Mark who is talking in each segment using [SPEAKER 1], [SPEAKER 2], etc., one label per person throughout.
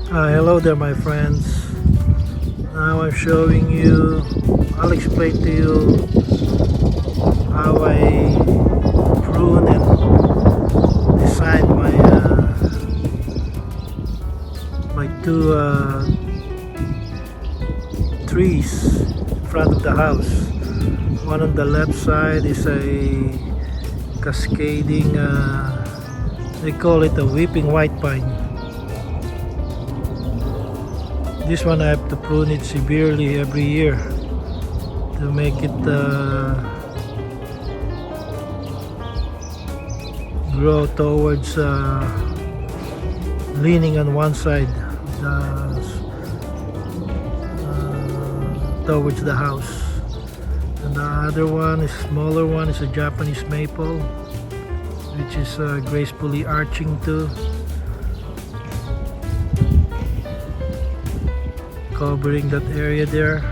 [SPEAKER 1] Hello there, my friends. Now I'm showing you, I'll explain to you how I prune and design my two trees in front of the house. One on the left side is a cascading, they call it a weeping white pine. This one I have to prune it severely every year to make it grow towards leaning on one side towards the house, and the other one is smaller one is a Japanese maple, which is gracefully arching too, covering that area there.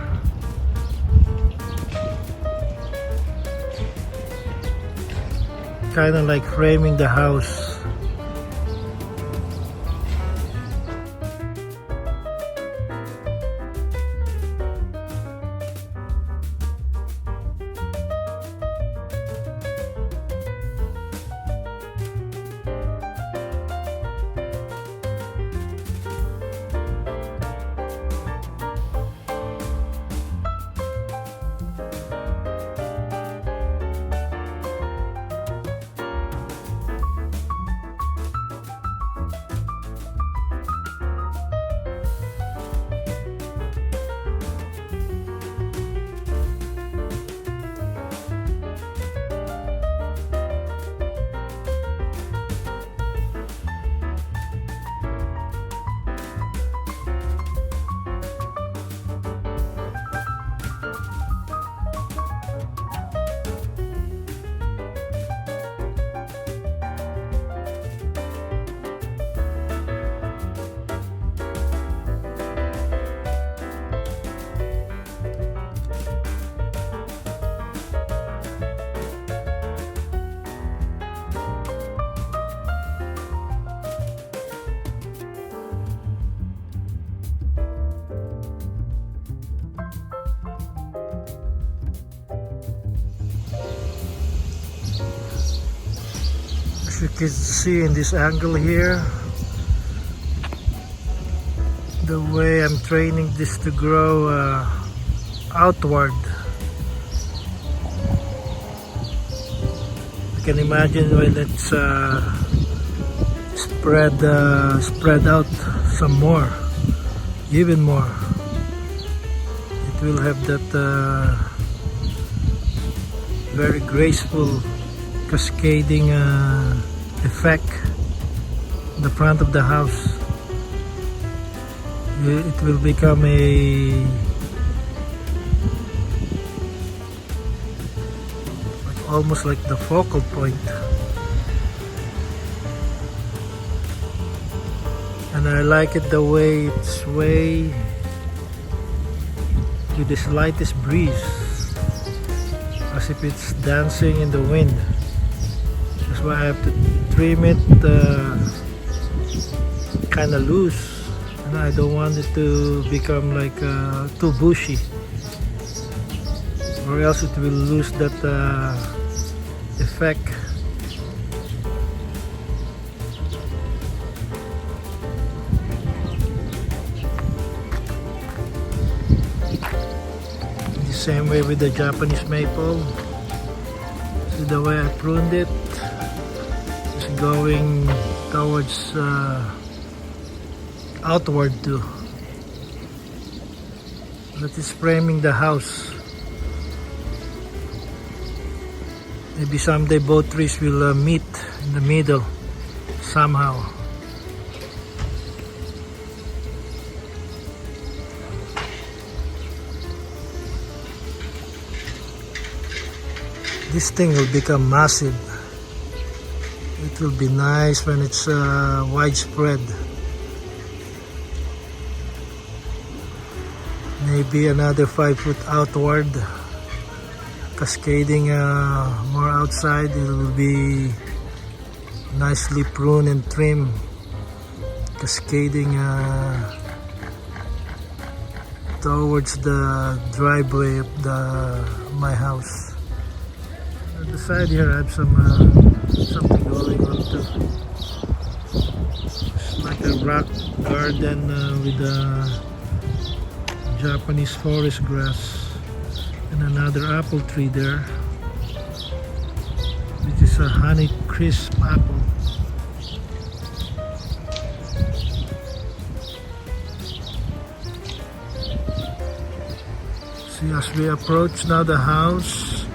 [SPEAKER 1] Kind of like framing the house. As you can see in this angle here, the way I'm training this to grow outward. You can imagine when it's spread out some more, even more. It will have that very graceful cascading effect in the front of the house. It will become almost like the focal point, and I like it the way it sways with the slightest breeze, as if it's dancing in the wind. That's why I have to trim it kind of loose, and I don't want it to become like too bushy, or else it will lose that effect. The same way with the Japanese maple. See the way I pruned it? It's going towards outward too. That is framing the house. Maybe someday both trees will meet in the middle somehow. This thing will become massive. It will be nice when it's widespread. Maybe another 5 foot outward, cascading more outside. It will be nicely pruned and trimmed, cascading towards the driveway of my house. At the side here I have something going on too. It's like a rock garden with a Japanese forest grass and another apple tree there, which is a honey crisp apple. See, as we approach now the house,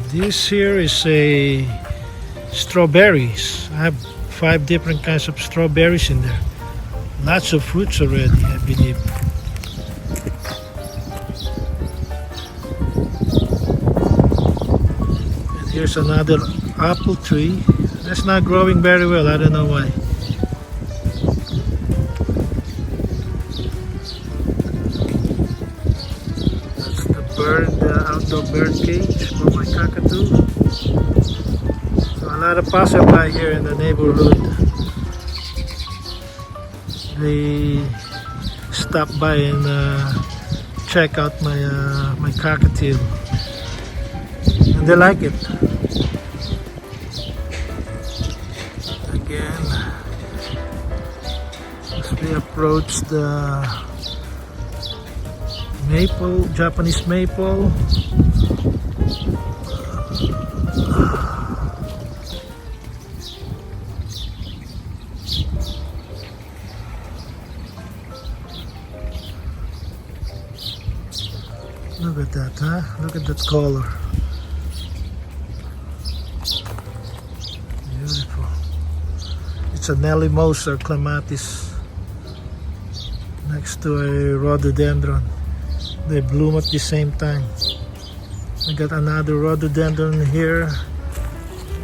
[SPEAKER 1] this here is a strawberries. I have 5 different kinds of strawberries in there. Lots of fruits already, I believe. And here's another apple tree. That's not growing very well. I don't know why. The outdoor bird cage for my cockatoo. So a lot of passerby here in the neighborhood. They stop by and check out my cockatoo, and they like it. Again, as we approach the maple, Japanese maple. Look at that, huh? Look at that color. Beautiful. It's a Nellymosa clematis next to a rhododendron. They bloom at the same time. I got another rhododendron here.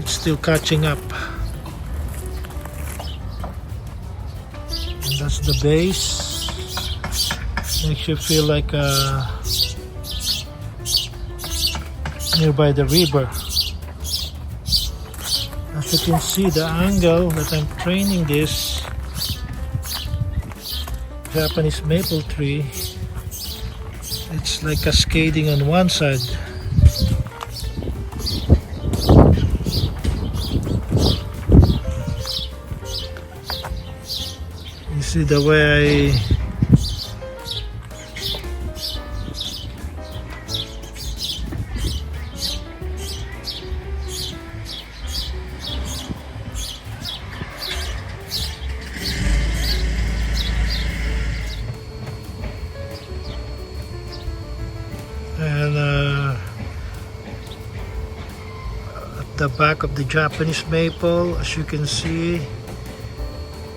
[SPEAKER 1] It's still catching up. And that's the base. Makes you feel like nearby the river. As you can see, the angle that I'm training this Japanese maple tree, it's like cascading on one side. You see the way and at the back of the Japanese maple, as you can see,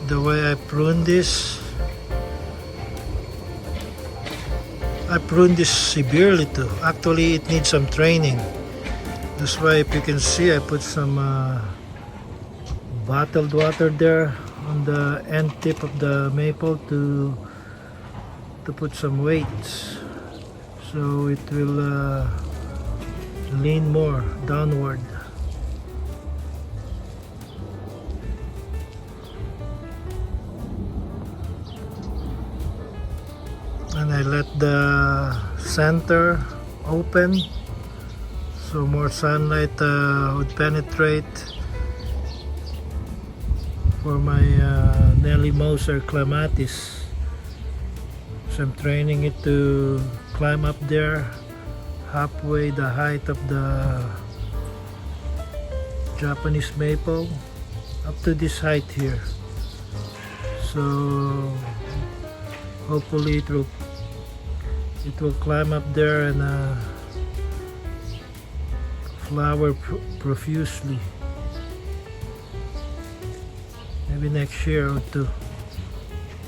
[SPEAKER 1] the way I prune this, I prune this severely too. Actually, it needs some training. That's why, if you can see, I put some bottled water there on the end tip of the maple to put some weight, so it will lean more downward. And I let the center open so more sunlight would penetrate for my Nellymosa clematis. So I'm training it to climb up there halfway the height of the Japanese maple, up to this height here. So hopefully it will climb up there and flower profusely. Maybe next year or two,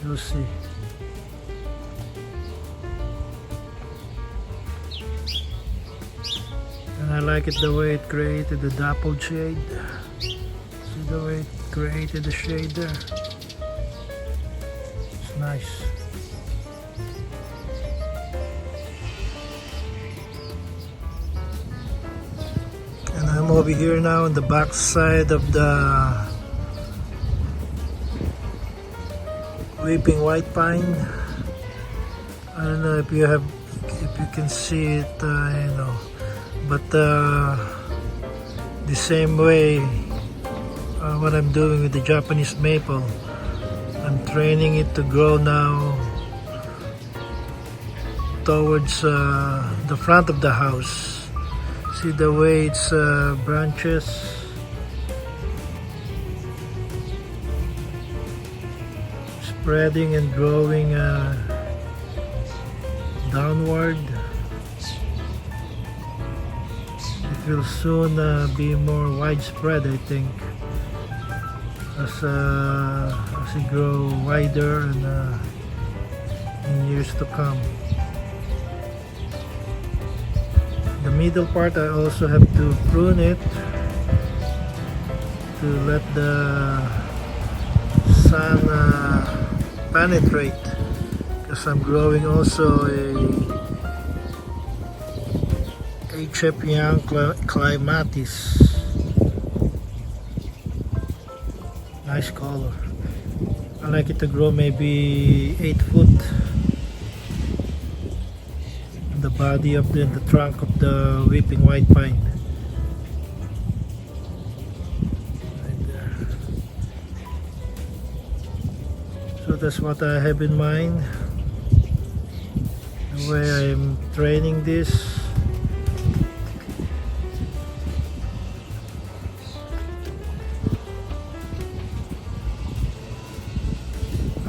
[SPEAKER 1] you'll see. And I like it the way it created the dappled shade. See the way it created the shade there? It's nice. I'm over here now on the back side of the weeping white pine. I don't know if you can see it, but the same way what I'm doing with the Japanese maple. I'm training it to grow now towards the front of the house. See the way its branches spreading and growing downward. It will soon be more widespread, I think, as it grow wider and in years to come. The middle part I also have to prune it to let the sun penetrate, because I'm growing also a H.F. Young clematis. Nice color. I like it to grow maybe 8 foot. The body of the trunk of the weeping white pine. Right there. So that's what I have in mind. The way I'm training this.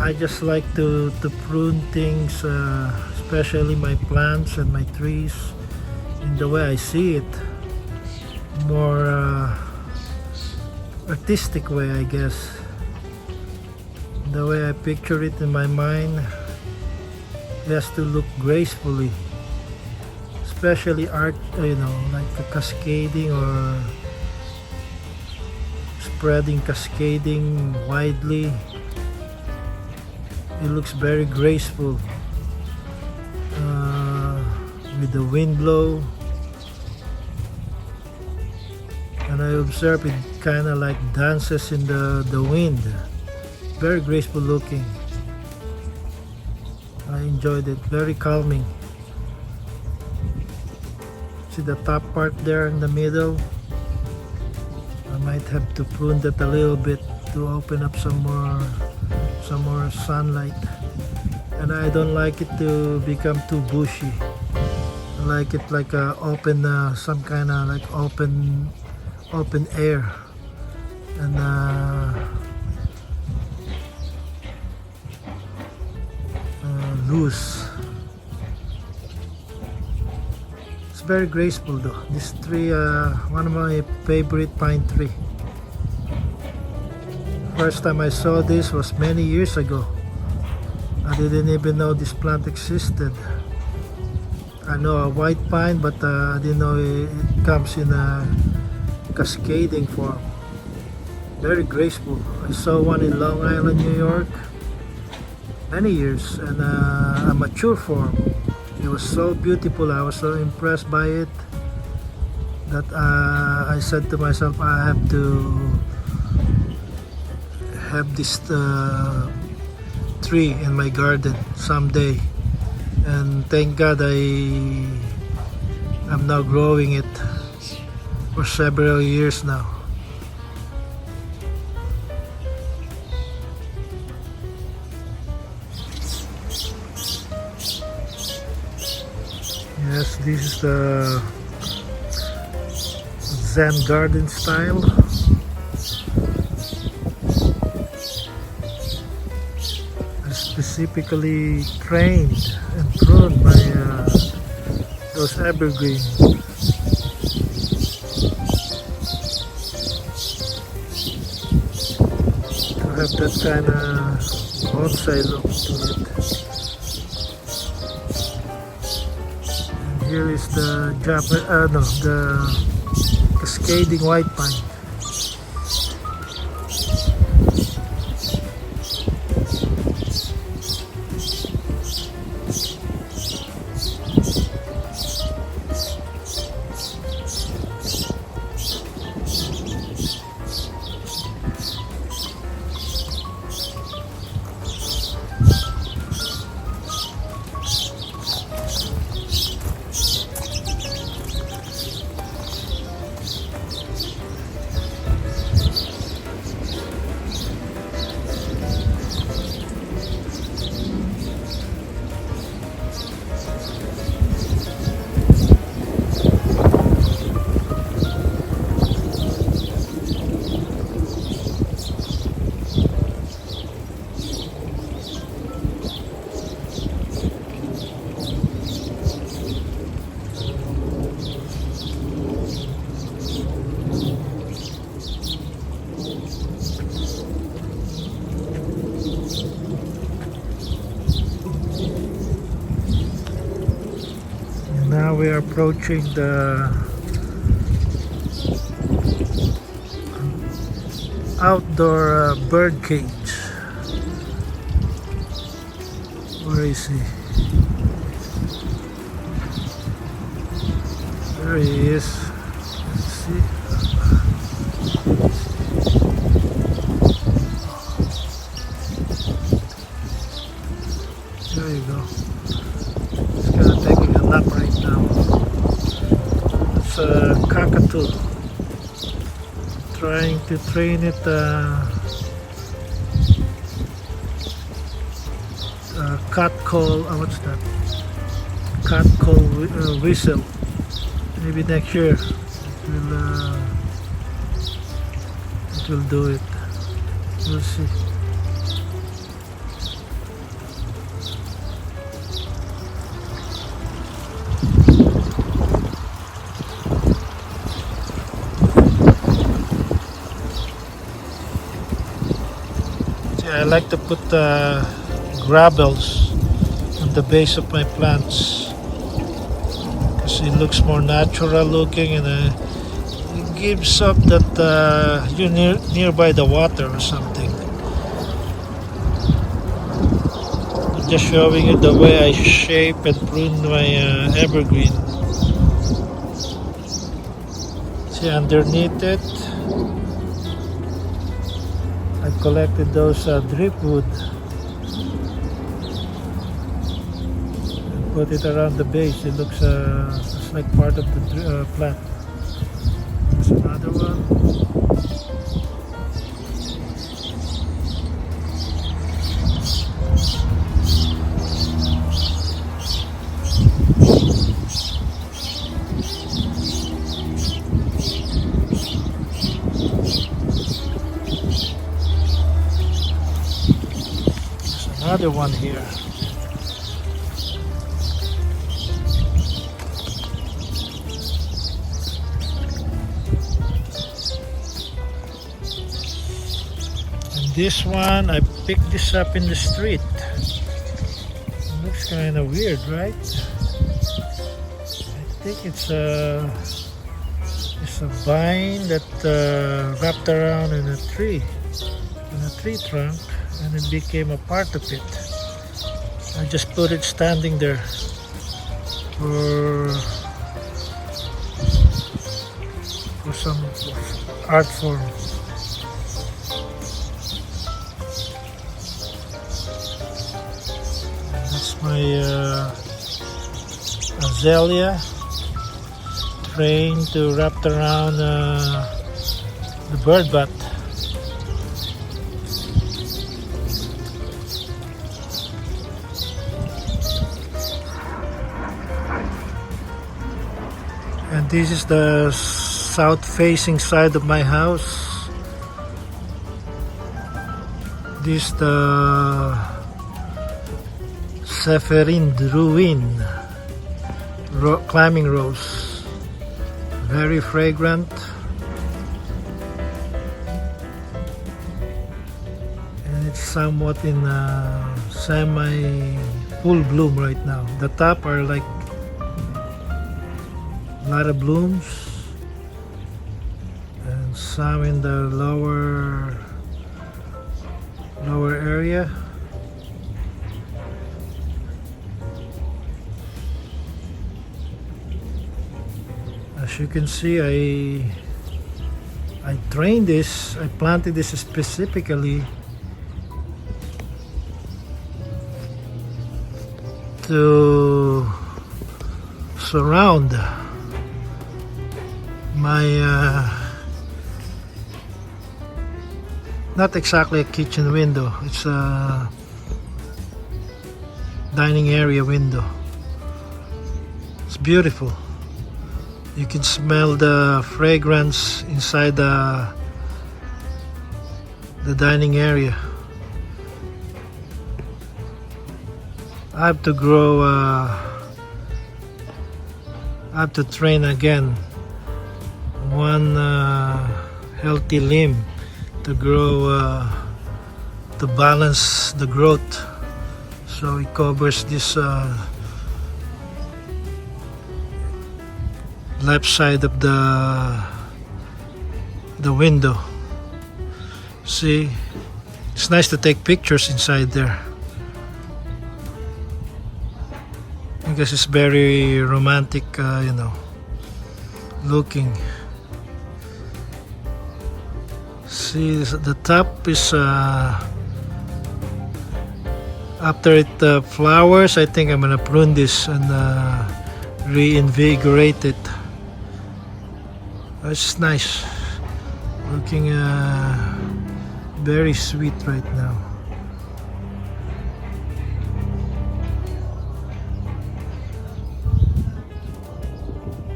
[SPEAKER 1] I just like to prune things, especially my plants and my trees, in the way I see it. More artistic way, I guess. The way I picture it in my mind, it has to look gracefully. Especially art, like a cascading or spreading, cascading widely. It looks very graceful with the wind blow, and I observe it kind of like dances in the wind. Very graceful looking. I enjoyed it. Very calming. See the top part there in the middle? I might have to prune that a little bit to open up some more sunlight, and I don't like it to become too bushy. I like it like a open, some kind of like open air, and loose. It's very graceful though. This tree, one of my favorite pine tree. First time I saw this was many years ago. I didn't even know this plant existed. I know a white pine, but I didn't know it comes in a cascading form. Very graceful. I saw one in Long Island, New York, many years, and a mature form. It was so beautiful. I was so impressed by it that I said to myself, I have to have this tree in my garden someday, and thank God I'm now growing it for several years now. Yes, this is the Zen garden style. Specifically trained and pruned by those evergreens. To have that kind of bonsai look to it. And here is the the cascading white pine. Now we are approaching the outdoor bird cage. Where is he? There he is. Let's see. There you go. It's kind of taking a nap right now. It's a cockatoo. Trying to train it cat call, what's that? Cat call whistle. Maybe next year it will do it. We'll see. I like to put gravels on the base of my plants because it looks more natural looking, and it gives up that you're nearby the water or something. I'm just showing you the way I shape and prune my evergreen. See, underneath it I collected those driftwood and put it around the base. It looks it's like part of the plant. There's another one. Another one here. And this one, I picked this up in the street. It looks kind of weird, right? I think it's a vine that wrapped around in a tree trunk, and it became a part of it. I just put it standing there for some art form. That's my azalea, trained to wrap around the bird bath. And this is the south-facing side of my house. This is the Zephyrine Druin climbing rose. Very fragrant. And it's somewhat in semi-full bloom right now. The top are like a lot of blooms, and some in the lower area. As you can see, I trained this, I planted this specifically to surround my not exactly a kitchen window, it's a dining area window. It's beautiful. You can smell the fragrance inside the dining area. I have to grow I have to train again one healthy limb to grow to balance the growth, so it covers this left side of the window. See, it's nice to take pictures inside there because it's very romantic, you know, looking. See, the top is after it flowers. I think I'm gonna prune this and reinvigorate it. It's nice looking, very sweet right now.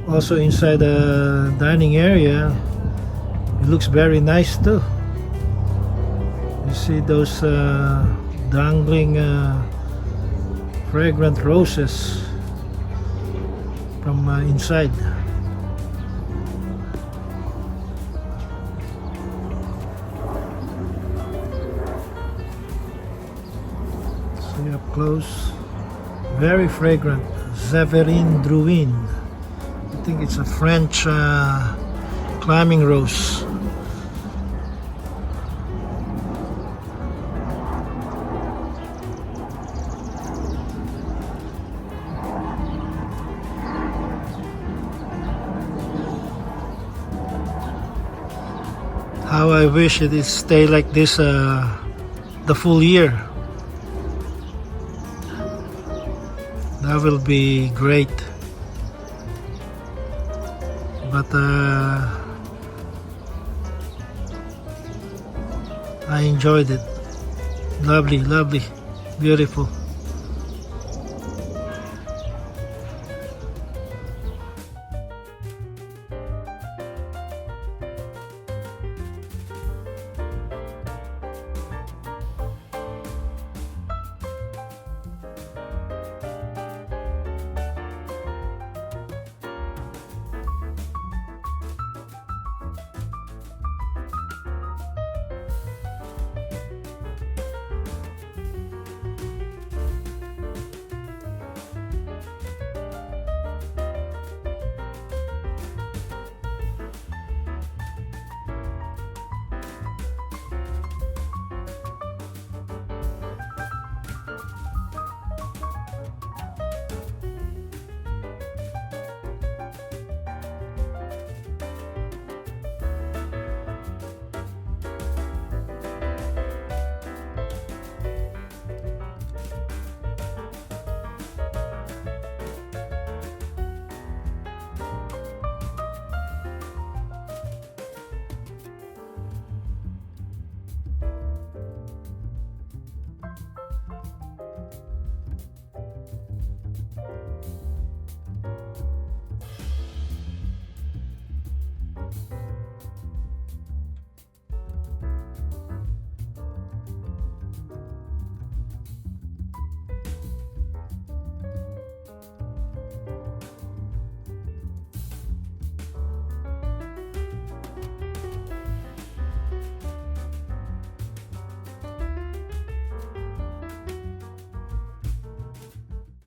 [SPEAKER 1] Also inside the dining area, it looks very nice too. You see those dangling fragrant roses from inside. See up close, very fragrant. Zeverin Drouin. I think it's a French climbing rose. How I wish it stay like this the full year. That will be great. But I enjoyed it. Lovely, lovely, beautiful.